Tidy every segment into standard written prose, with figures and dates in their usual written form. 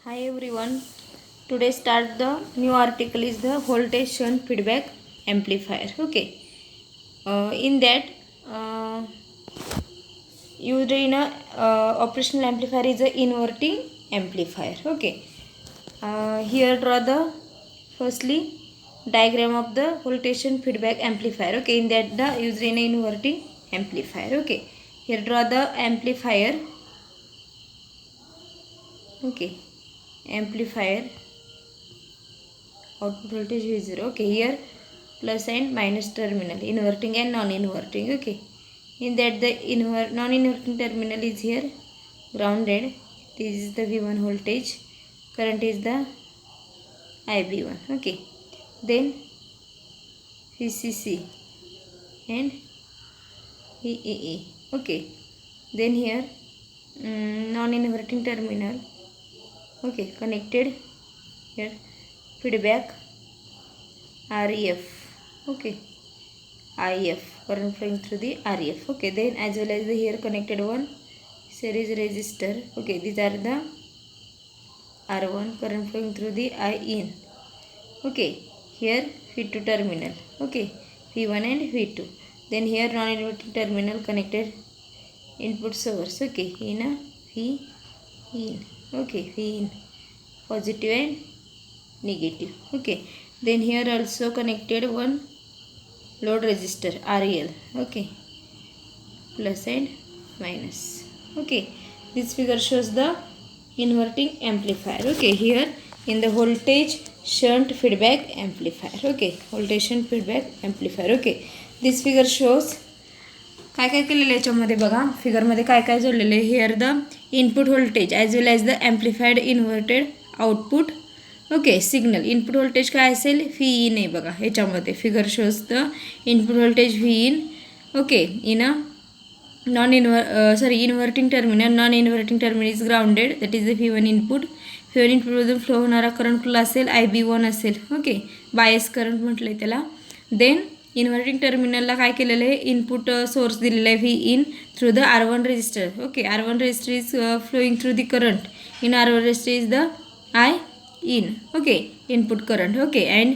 Hi everyone. Today start the new article is the voltage shunt feedback amplifier. Okay. In that uh, used in a operational amplifier is a inverting amplifier. Okay. Here draw the firstly diagram of the voltage shunt feedback amplifier. Okay. In that the used in a inverting amplifier. Okay. Here draw the amplifier. Okay. Amplifier output voltage V0. Okay, here plus and minus terminal, inverting and non-inverting. Okay, in that the non-inverting terminal is here grounded. This is the V1 voltage, current is the IB1. Okay, then VCC and VEE. Okay, then here non-inverting terminal. Okay, connected here feedback REF. Okay, IF, current flowing through the REF. Okay, then as well as the here connected one series resistor. Okay, these are the R1, current flowing through the I in. Okay, here V2 terminal. Okay, V1 and V2. Then here non-inverting terminal connected input source. Okay, in a V in. Okay, V in, positive and negative. Okay, then here also connected one load resistor REL. Okay, plus and minus. Okay, this figure shows the inverting amplifier. Okay, here in the voltage shunt feedback amplifier. Okay, voltage shunt feedback amplifier. Okay, this figure shows काय काय केलेलं याच्यामध्ये बघा, फिगरमध्ये काय काय जोडलेलं आहे. Here the input voltage as well as the amplified inverted output. Okay, signal input voltage काय असेल व्ही इन आहे बघा ह्याच्यामध्ये. Figure shows the input voltage V in. Okay, in a inverting terminal. Non inverting terminal is grounded, that is the V1 input. V1 इनपुटमधून flow होणारा current कुठला असेल IB1 असेल. ओके, बायस करंट म्हटलं आहे त्याला. देन इन्व्हर्टिंग टर्मिनलला काय केलेलं आहे, इनपुट सोर्स दिलेला आहे V in through the R1 resistor. Okay, R1 resistor is flowing through the current in R1 resistor is the I in. Okay, input current. Okay, and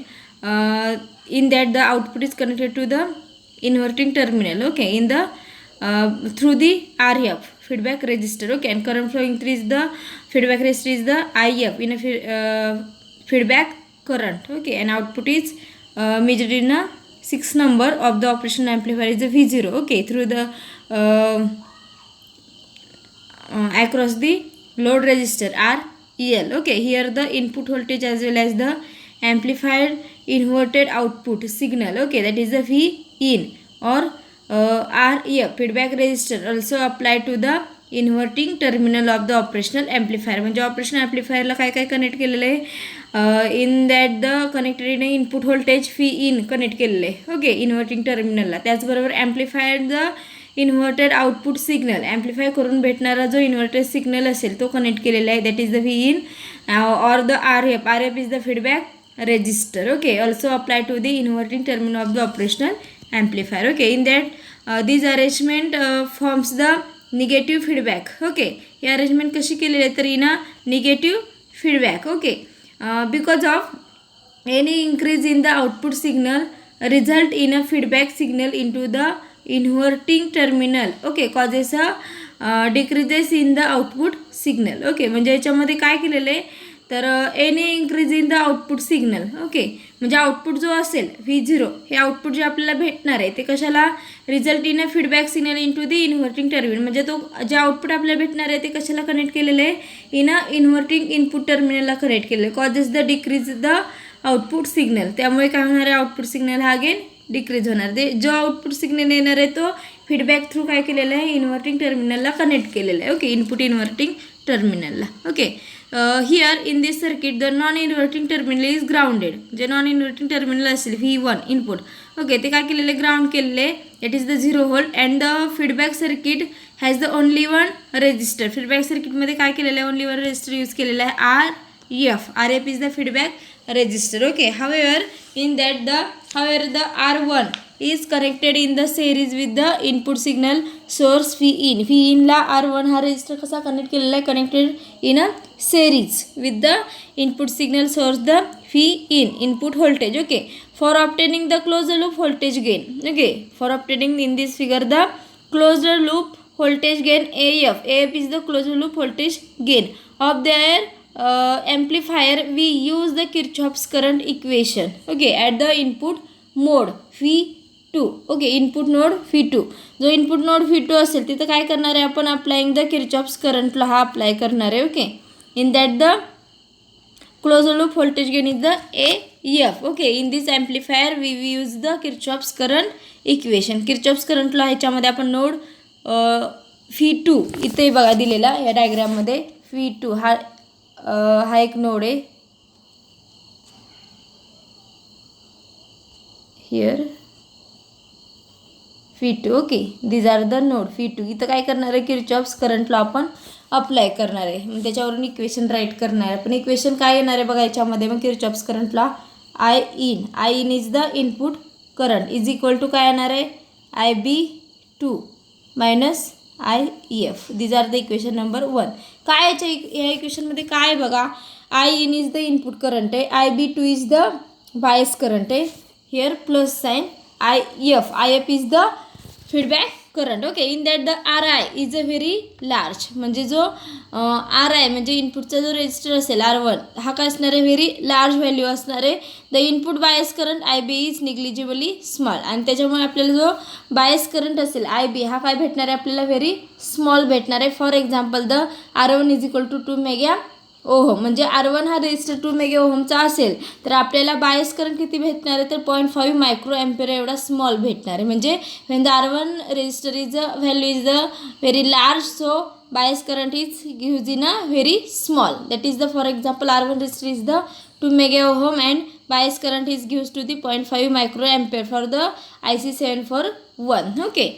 in that the output is connected to the inverting terminal. Okay, in the through the RF feedback resistor. Okay, and current flowing through is the feedback resistor is the IF in a feedback current. Okay, and output is measured in a 6 number of the operational amplifier is the V0. Okay, through the across the load resistor REL. Okay, here the input voltage as well as the amplified inverted output signal. Okay, that is the V in or REF feedback resistor also applied to the inverting terminal of the operational amplifier. म्हणजे operational ॲम्प्लिफायरला काय काय connect केलेलं आहे, in that the connected in input voltage V in connect केलेलं आहे. Okay, inverting टर्मिनलला. त्याचबरोबर amplifier the inverted output signal, amplify करून भेटणारा जो इन्व्हर्टेड सिग्नल असेल तो कनेक्ट केलेला आहे, that is the V in or the RF. RF is the feedback resistor. Okay, also apply to the inverting terminal of the operational amplifier. Okay, in that this arrangement forms the negative feedback. Okay, ही arrangement कशी केलेली आहे तर in a negative feedback. Okay, because of any increase in the output signal result in a feedback signal into the inverting terminal. Okay, causes a decreases in the output signal. Okay, म्हणजे याच्यामध्ये काय केलेलं आहे तर any increase in the output signal. Okay, म्हणजे output जो असेल V0 हे output जे आपल्याला भेटणार आहे ते कशाला result in a feedback signal into the inverting terminal. म्हणजे तो जे आउटपुट आपल्याला भेटणार आहे ते कशाला कनेक्ट केलेलं आहे, इन अ इन्व्हर्टिंग इनपुट टर्मिनलला कनेक्ट केलेलं आहे. Causes the decrease the output signal. त्यामुळे काय होणार आहे, आउटपुट सिग्नल हा अगेन डिक्रीज होणार. ते जो आउटपुट सिग्नल येणार आहे तो फीडबॅक थ्रू काय केलेला आहे, इन्व्हर्टिंग टर्मिनलला कनेक्ट केलेला आहे. ओके, इनपुट इन्व्हर्टिंग टर्मिनलला. Okay, here in this circuit the non inverting terminal is grounded. जे नॉन इन्व्हर्टिंग टर्मिनल असेल V1 इनपुट. ओके, ते काय केलेले ग्राउंड केलेले, it is the 0 volt and the feedback circuit has the only one resistor. Feedback सर्किटमध्ये काय केलेलं आहे, ओनली वन रेजिस्टर यूज केलेला आहे RF. Is the feedback resistor. Okay, however the R1 is connected in the series with the input signal source phi in. phi in ला R1 हा resistor कसा connect केलेला आहे, connected in a series with the input signal source the phi in input voltage. Okay, for obtaining the closed loop voltage gain. Okay, for obtaining in this figure the closed loop voltage gain AF is the closed loop voltage gain of their amplifier. We use the Kirchhoff's current equation. Okay, at the input mode phi 2. Okay, input node phi 2. जो input node phi 2 असेल तिथं काय करणार आहे आपण, applying the Kirchhoff's करंटला हा apply करणार आहे. Okay, in that the close loop voltage gain is the AF. Okay, in this amplifier we use the Kirchhoff's current equation. Kirchhoff's करंटला ह्याच्यामध्ये आपण नोड phi 2 इथे बघा दिलेला या डायग्राममध्ये phi 2 हा एक नोड आहे. Here phi 2. Okay, these are the node phi 2. इथं काय करणार आहे, किर्चॉफ्स करंटला आपण अप्लाय करणार आहे. मग त्याच्यावरून इक्वेशन राईट करणार आहे. पण इक्वेशन काय येणार आहे बघा याच्यामध्ये, मग किर्चॉफ्स करंटला I in is the input current is equal to काय येणार आहे, IB2 minus IF. These are the equation number 1. काय या इक्वेशनमध्ये काय बघा, I in is the input current आहे, IB2 is the bias current आहे, here plus sign IF is the feedback current. Okay, in that the RI is a very large. म्हणजे जो RI म्हणजे इनपुटचा जो रेजिस्टर असेल R1 हा काय असणार आहे, व्हेरी लार्ज व्हॅल्यू असणार आहे. The input bias current IB is negligibly small. आणि त्याच्यामुळे आपल्याला जो बायस करंट असेल IB हा काय भेटणार आहे आपल्याला, व्हेरी स्मॉल भेटणार आहे. For example the R1 is equal to 2 mega ohm. म्हणजे R1 हा रेजिस्टर 2 मेगा ओहमचा असेल तर आपल्याला बायस करंट किती भेटणार आहे, तर 0.5 मायक्रो एम्पियर एवढा स्मॉल भेटणार आहे. म्हणजे when the R1 resistor is the value is the very large, so bias current is gives in a very small. That is the, for example, R1 resistor is the 2 mega ohm and bias current is gives to the 0.5 micro ampere for the IC 741. Okay,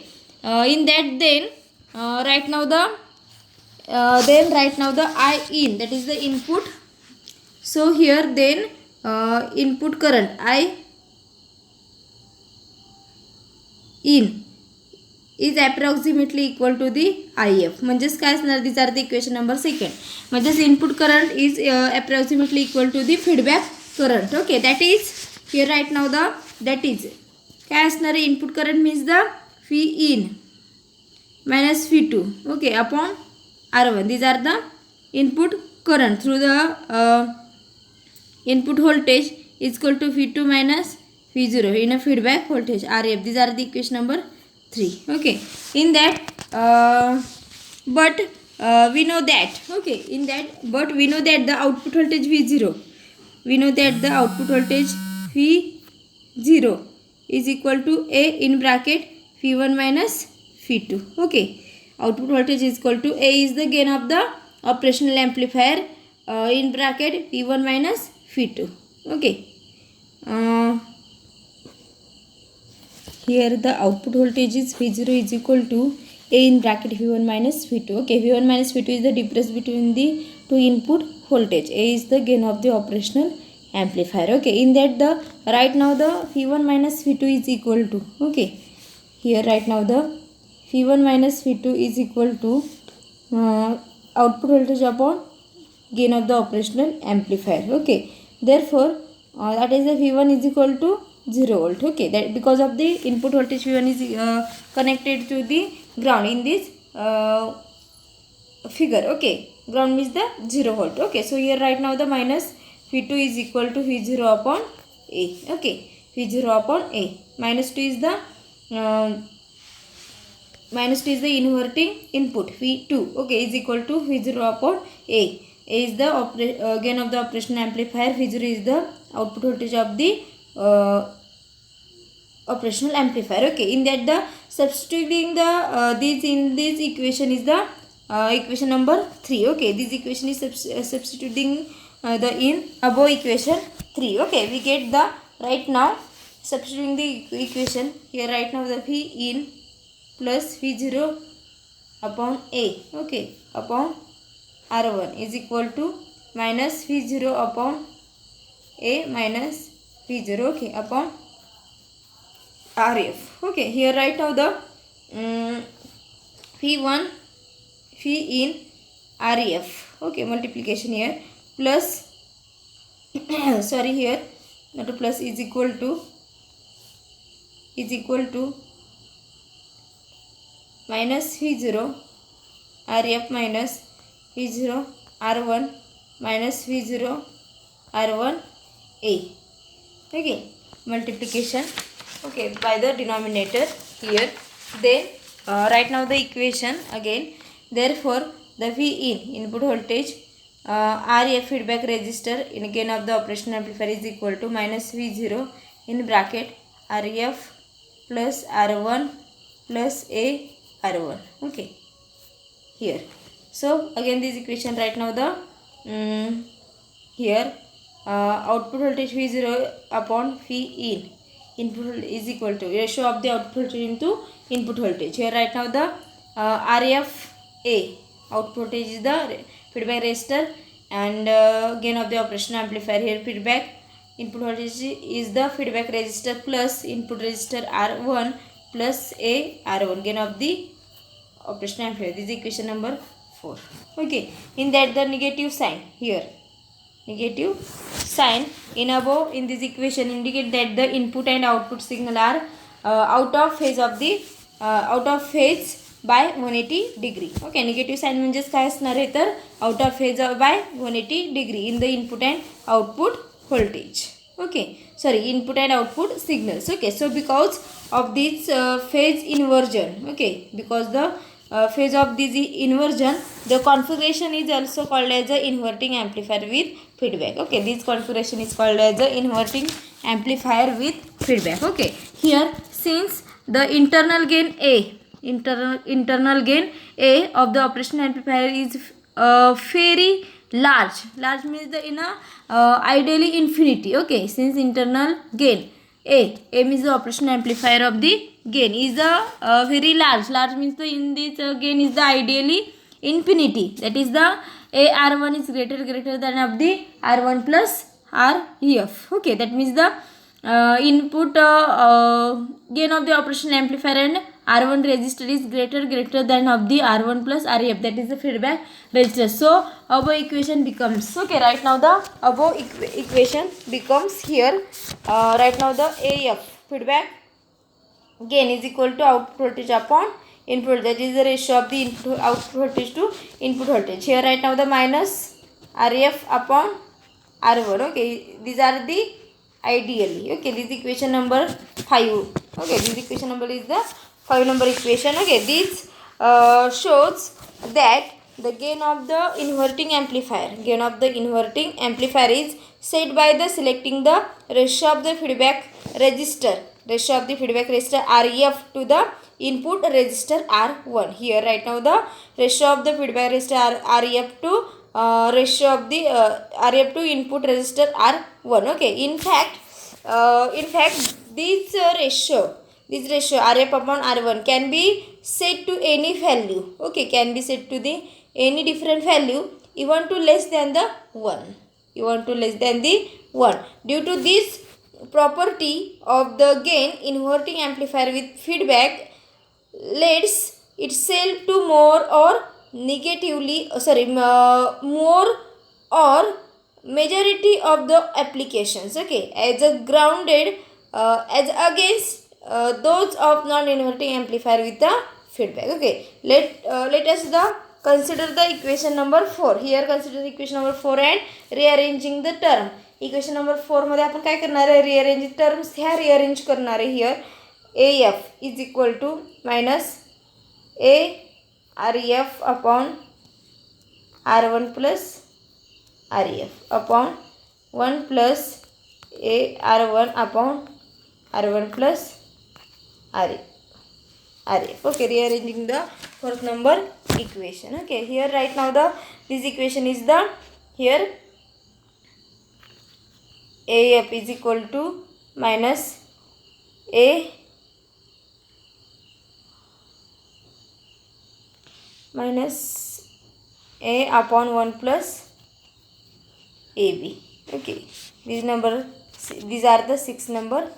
in that then right now the I in, that is the input. So here then input current I in is approximately equal to the IF. म्हणजेच काय असणार, these are the equation number 2. म्हणजेच input current is approximately equal to the feedback current. Okay, that is here right now the that is काय असणार आहे, input current means the phi in minus phi 2. Okay, upon R1. These are the input current through the input voltage is equal to phi 2 minus phi 0 in a feedback voltage RF. These are the equation number 3. Okay, in that but we know that, okay, in that but we know that the output voltage V0, we know that the output voltage V0 is equal to A in bracket phi 1 minus phi 2. Okay, output voltage is equal to A is the gain of the operational amplifier in bracket phi 1 minus phi 2. Okay, here the output voltage is V0 is equal to A in bracket V1 minus V2. Okay, V1 minus V2 is the difference between the two input voltage. A is the gain of the operational amplifier. Okay, in that the right now the V1 minus V2 is equal to, okay, here right now the V1 minus V2 is equal to output voltage upon gain of the operational amplifier. Okay, therefore that is the V1 is equal to 0 volt. Okay, that because of the input voltage V1 is connected to the ground in this figure. Okay, ground means the 0 volt. Okay, so here right now the minus V2 is equal to V0 upon A. Okay, V0 upon A. Minus 2 is the inverting input V2. Okay, is equal to V0 upon A. A is the gain of the operational amplifier. V0 is the output voltage of the operational amplifier. Okay, in that the substituting the this in this equation is the equation number 3. Okay, this equation is substituting the in above equation 3. Okay, we get the right now substituting the equation here right now the V in plus V0 upon A. Okay, upon R1 is equal to minus V0 upon A minus V0. Okay, upon RF. Okay, here write now the phi1 phi in REF. Okay, multiplication here plus sorry, here not a plus, is equal to minus phi0 RF minus phi0 R1 minus phi0 R1 A. Okay, multiplication, okay, by the denominator here. Then write now the equation again. Therefore the V in input voltage RF feedback resistor in gain of the operational amplifier is equal to minus V0 in bracket RF plus R1 plus A R1. Okay, here. So again this equation write now the here output voltage V0 upon phi in input is equal to ratio of the output voltage into input voltage. Here right now the RF A output voltage is the feedback resistor and gain of the operational amplifier. Here feedback input voltage is the feedback resistor plus input resistor R1 plus A R1 gain of the operational amplifier. This is equation number 4. Okay, in that the negative sign here, negative sign in above in this equation indicate that the input and output signal are out of phase by 180 degree. Okay, negative sign म्हणजेच काय असणार आहे तर out of phase by 180 degree in the input and output voltage. Okay, sorry, input and output signals. Okay, so because of this phase inversion, okay, because the phase of this inversion, the configuration is also called as a inverting amplifier with feedback. Okay, this configuration is called as a inverting amplifier with feedback. Okay, here since the internal gain A of the operational amplifier is very large means the in a ideally infinity. Okay, since internal gain A means the operational amplifier of the gain is the very large means the in this gain is the ideally infinity, that is the AR1 is greater than of the R1 plus REF. Okay, that means the input gain of the operational amplifier and R1 resistor is greater than of the R1 plus REF, that is the feedback resistor. So above equation becomes, okay, right now the above equation becomes here right now the AF feedback gain is equal to output voltage upon input, that is the ratio of the input output voltage to input voltage. Here right now the minus RF upon R1. Okay, these are the ideally. Okay, this is equation number 5. Okay, this equation number is the 5 number equation. Okay, this shows that the gain of the inverting amplifier is set by the selecting the ratio of the feedback resistor REF to the input resistor R1. Here right now the ratio of the feedback resistor REF to ratio of the REF to input resistor R1. Okay, in fact this ratio RF upon R1 can be set to any value. Okay, can be set to the any different value even to less than the 1. Due to this property of the gain, inverting amplifier with feedback leads itself to more or majority of the applications. Okay, as a grounded as against those of non-inverting amplifier with the feedback. Okay, let us consider the equation number 4. Here consider the equation number 4 and rearranging the term. Equation number 4 मध्ये आपण काय करणार आहे, rearrange terms ह्या rearrange करणार आहे. Here AF is equal to minus AREF upon R1 plus REF upon 1 plus AR1 upon R1 plus REF. Okay, rearranging the fourth number equation. Okay, here right now this equation is the here AF is equal to minus A upon 1 plus AB. Okay, these are the 6 number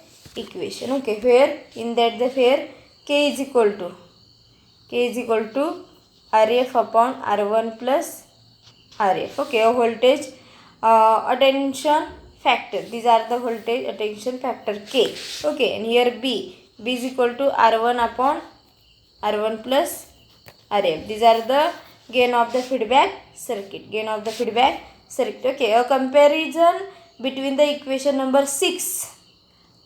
equation. Okay, where in that the where K is equal to RF upon R1 plus RF. Okay, a voltage attention factor. These are the voltage attention factor K. Okay, and here B is equal to R1 upon R1 plus RF. These are the gain of the feedback circuit. Okay, a comparison between the equation number 6.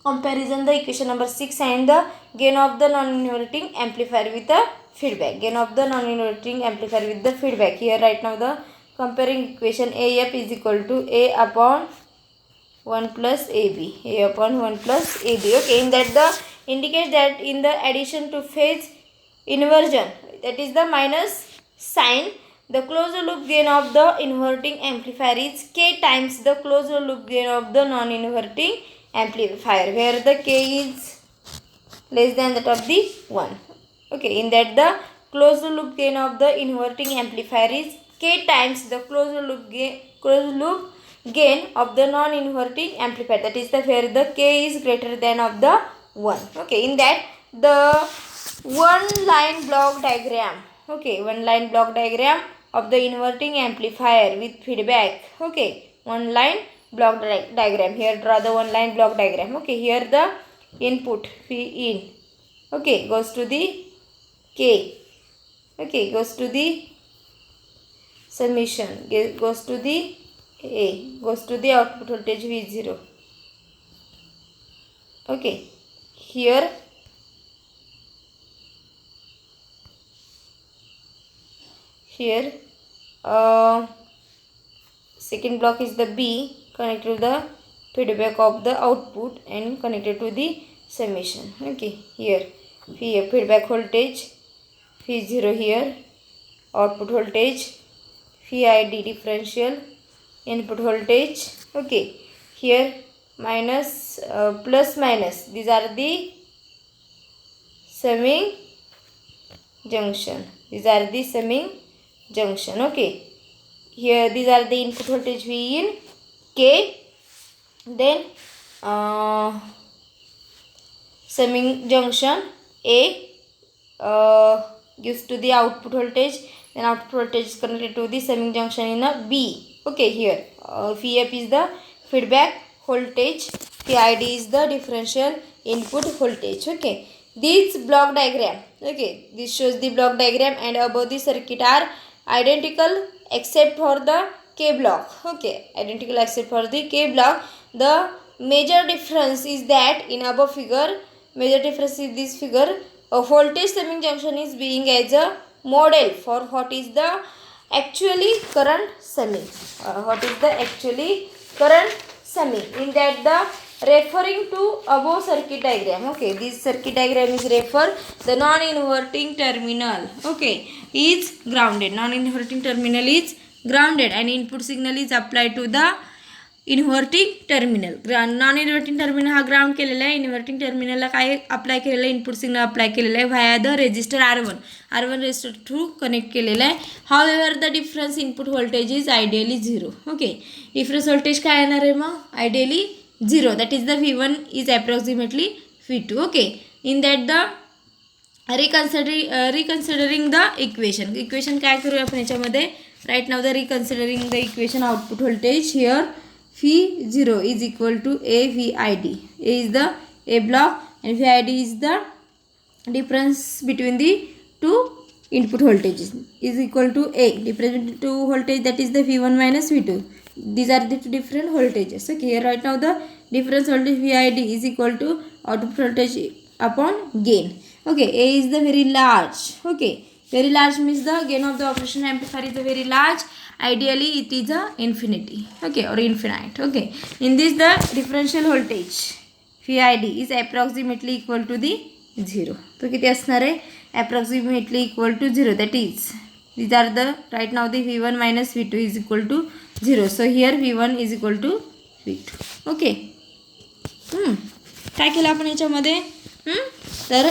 Comparison the equation number 6 and the gain of the non-inverting amplifier with the feedback. Gain of the non-inverting amplifier with the feedback. Here right now the comparing equation AF is equal to A upon 1 plus AB. A upon 1 plus AB. Okay, in that the indicate that in the addition to phase inversion, that is the minus sign, the closed loop gain of the inverting amplifier is K times the closed loop gain of the non-inverting amplifier, where the K is less than that of the 1. Okay, in that the closed loop gain of the inverting amplifier is K times the closed loop gain of the non-inverting amplifier, that is the where the K is greater than of the 1. Okay, in that the one line block diagram. Okay, one line block diagram of the inverting amplifier with feedback. Okay, one line block diagram. Here draw the one line block diagram. Okay, here the input V in. Okay, goes to the K. Okay, goes to the summation. Goes to the A. Goes to the output voltage V0. Okay, here second block is the B, connected to the feedback of the output and connected to the summation. Okay, here feedback voltage V0, here output voltage VID differential, input voltage. Okay, here minus plus minus, these are the summing junction. Okay, here these are the input voltage V in, K, then summing junction A gives to the output voltage, then output voltage is connected to the summing junction in a B. Okay, here VF is the feedback voltage, VID is the differential input voltage. Okay, this block diagram. Okay, this shows the block diagram, and above the circuit are identical except for the K block. Okay, identical except for the K block. The major difference is that in above figure, this figure, a voltage summing junction is being as a model for what is the actually current summing. In that the referring to above circuit diagram. Okay, this circuit diagram is refer the non-inverting terminal. Okay, is grounded. Non-inverting terminal is grounded and input signal is applied to the inverting terminal. Non inverting terminal हा ground केलेला आहे. Inverting टर्मिनलला काय apply केलेलं आहे, input signal apply केलेलं आहे via the resistor R1 resistor through connect केलेलं आहे. However the difference input voltage is ideally 0. Okay, difference voltage काय येणार आहे मग ideally 0. That is the V1 is approximately V2. Okay, in that the reconsidering the equation काय करूया आपण याच्यामध्ये. Right now the reconsidering the equation output voltage here V0 is equal to AVID. A is the A block and VID is the difference between the two input voltages is equal to A. Difference between two voltage, that is the V1 minus V2. These are the two different voltages. Okay, here right now the difference voltage VID is equal to output voltage upon gain. Okay, A is the very large. Okay, very large means the gain of the operational amplifier is the very large. Ideally it is a infinity. Okay, or infinite. Okay, in this the differential voltage VID is approximately equal to the 0. तो किती असणार आहे approximately equal to 0. that is these are the right now the V1 minus V2 is equal to 0. so here V1 is equal to V2. okay, काय केलं आपण याच्यामध्ये. तर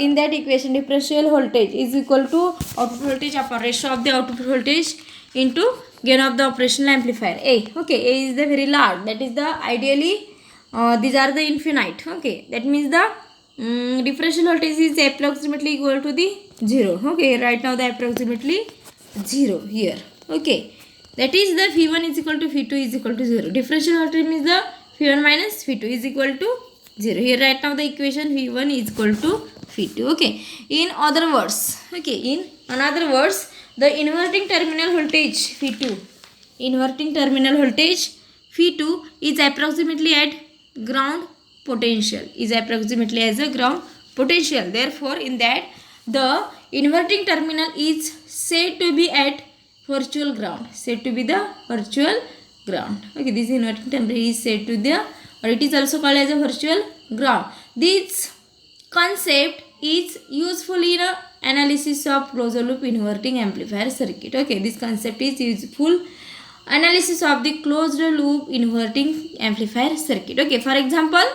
in that equation differential voltage is equal to output voltage upon ratio of the output voltage into gain of the operational amplifier A. Okay, A is the very large, that is the ideally these are the infinite. Okay, that means the differential voltage is approximately equal to the 0. Okay, right now the approximately 0 here. Okay, that is the V1 is equal to V2 is equal to 0. Differential voltage means the V1 minus V2 is equal to 0. Here right now the equation V1 is equal to V2. Okay, in other words, okay, in another words, the inverting terminal voltage V2, inverting terminal voltage V2 is approximately at ground potential, is approximately as a ground potential. Therefore, in that the inverting terminal is said to be at virtual ground, said to be the virtual ground. Okay, this inverting terminal is said to the, or it is also called as a virtual ground. This concept is useful in a analysis of closed loop inverting amplifier circuit. Okay, this concept is useful analysis of the closed loop inverting amplifier circuit. Okay, for example,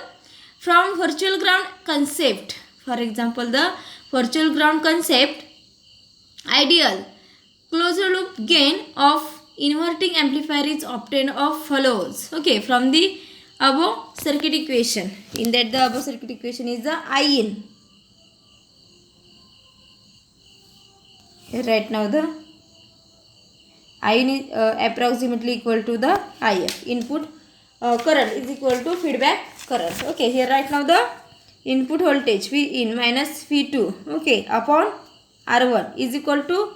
from virtual ground concept, for example, the virtual ground concept, ideal closed loop gain of inverting amplifier is obtained of follows. Okay, from the above circuit equation, in that the above circuit equation is the IN. Here right now the IN is approximately equal to the IF, input current is equal to feedback current. Okay, here right now the input voltage V in minus V2, okay, upon R1 is equal to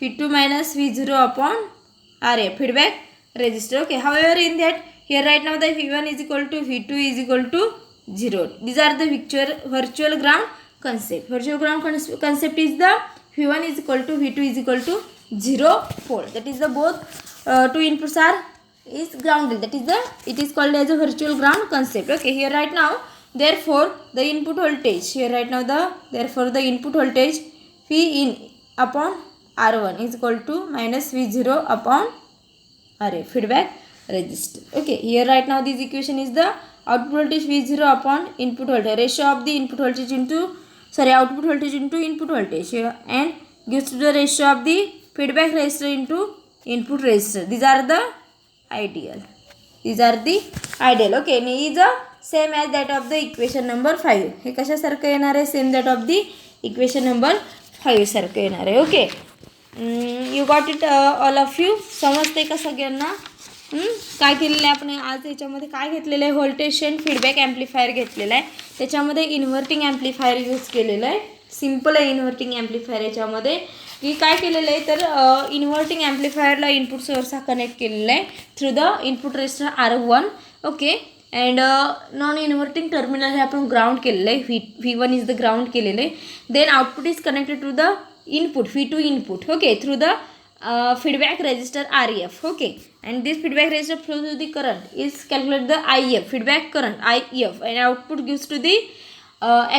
V2 minus V0 upon RF, feedback resistor. Okay, however, in that here right now the V1 is equal to V2 is equal to 0. These are the virtual ground concept. Virtual ground concept is the V1 is equal to V2 is equal to 0 volt. That is the both two inputs are is grounded. That is the, it is called as a virtual ground concept. Okay, here right now, therefore the input voltage, here right now the, therefore the input voltage V in upon R1 is equal to minus V0 upon RF, feedback resistor. Okay, here right now this equation is the output voltage V0 upon input voltage, ratio of the input voltage into, sorry, output voltage into input voltage here, and gives to the ratio of the feedback resistor into input resistor. These are the ideal. These are the ideal. Okay, and is the same as that of the equation number 5. हे कशासारखं येणार आहे, same that of the equation number 5 सारखं येणार आहे. Okay, you got it all of you. समजते का सगळ्यांना? काय केलेलं आहे आपण आज याच्यामध्ये, काय घेतलेलं आहे, व्होल्टेज एंड फीडबॅक ॲम्प्लिफायर घेतलेला आहे. त्याच्यामध्ये इन्व्हर्टिंग ॲम्प्लिफायर यूज केलेलं आहे. सिम्पल आहे इन्व्हर्टिंग ॲम्प्लिफायर. याच्यामध्ये की काय केलेलं आहे तर इन्व्हर्टिंग ॲम्प्लिफायरला इनपुट सोर्स हा कनेक्ट केलेला आहे through the input resistor R1. Okay, and non inverting terminal हे आपण ग्राउंड केलेलं आहे. V1 इज द ग्राउंड केलेलं आहे. Then output is connected to the input V2 input. Okay, through the feedback resistor RF. Okay, and this feedback resistor flows to the current is calculate the IF, feedback current IF, and output gives to the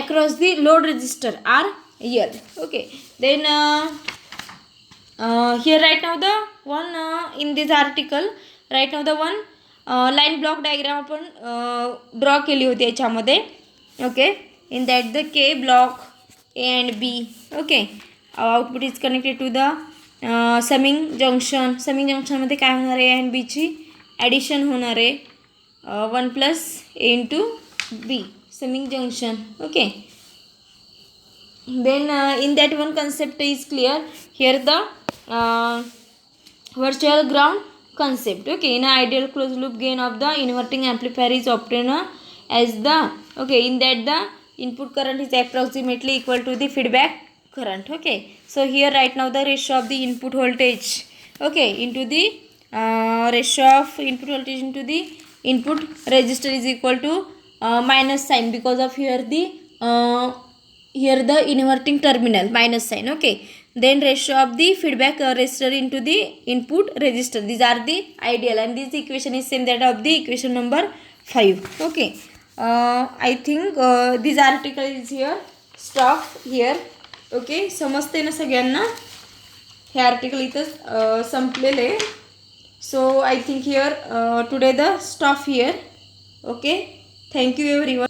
across the load resistor RL. Okay, then here right now the one in this article right now the one line block diagram आपण draw केली होती याच्यामध्ये. Okay, in that the K block A and B. Okay, output is connected to the summing junction. Summing जंक्शनमध्ये काय होणार आहे, A and B ची addition होणार आहे 1 + A × B summing junction. Okay, then in that one concept is clear. Here the virtual ground concept. Okay, in ideal closed loop gain of the inverting amplifier is obtained as the, okay, in that the input current is approximately equal to the feedback current. Okay, so here right now the ratio of the input voltage, okay, into the ratio of input voltage into the input resistor is equal to minus sign, because of here the inverting terminal minus sign. Okay, then ratio of the feedback resistor into the input resistor. These are the ideal, and this equation is same that of the equation number 5. Okay, I think this article is here stop here. Okay, समजते ना सगळ्यांना? हे article इथं संपलेले. So I think here today the stop here. Okay, thank you everyone.